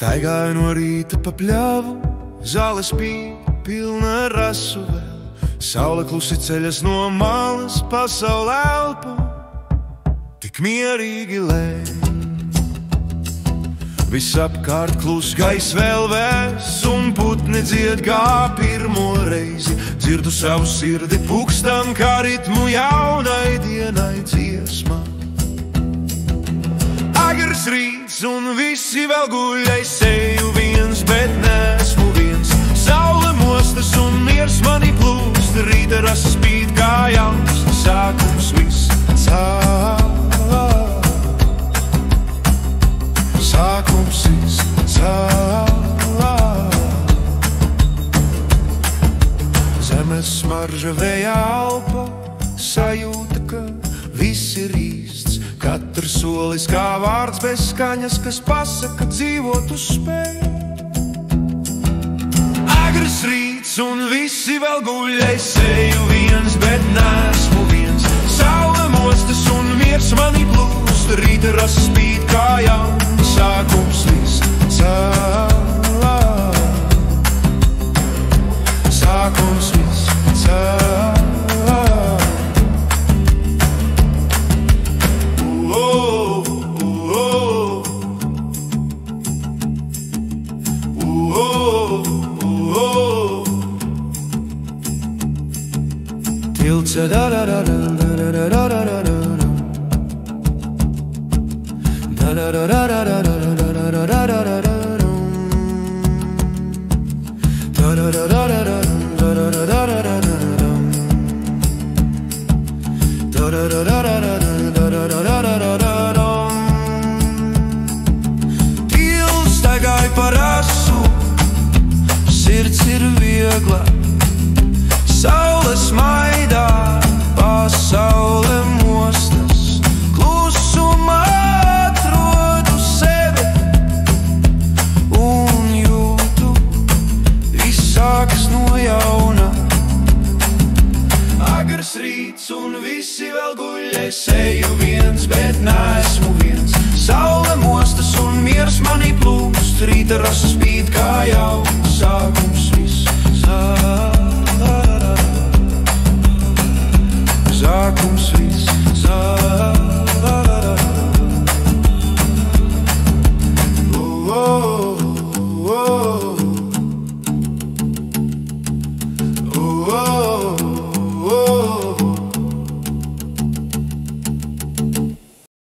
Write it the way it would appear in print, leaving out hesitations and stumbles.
Staigāju no rīta pa pļavu, zāle spīd, pilna rasu vēl. Saule klusi ceļas no malas, pasaule elpo, tik mierīgi lej. Viss apkārt klus, gaiss vēl vēs, un putni dzied kā pirmo reizi. Dzirdu savu sirdi pukstam, kā ritmu jaunai dienai dziesmā. Agrs rīts un visi vēl guļ, es eju viens, bet neesmu viens. Saule mostas un miers mani plūst, rīta rasa spīd kā jauns sākums viss. Sākums viss. Zemes smarža vējā elpo, sajūta, ka viss ir īsts. Katrs solis kā vārds bez skaņas, kas pasaka dzīvot uz spēju. Agrs rīts un visi vēl guļ, es eju viens, bet neesmu viens. Saule mostas un miers mani plūst, rīta rasa spīd kā jauns sākums viss. Sākums viss. Tilts staigāj par asu, sirds ir viegla. Saule smaidā, pasaule mostas, klusumā atrodu sevi un jūtu, viss sākas no jauna. Agrs rīts un visi vēl guļ, es eju viens, bet neesmu viens. Saule mostas un miers mani plūst, rīta rasa spīd kā jauns sākums viss. Sākums viss. Oh, oh, oh.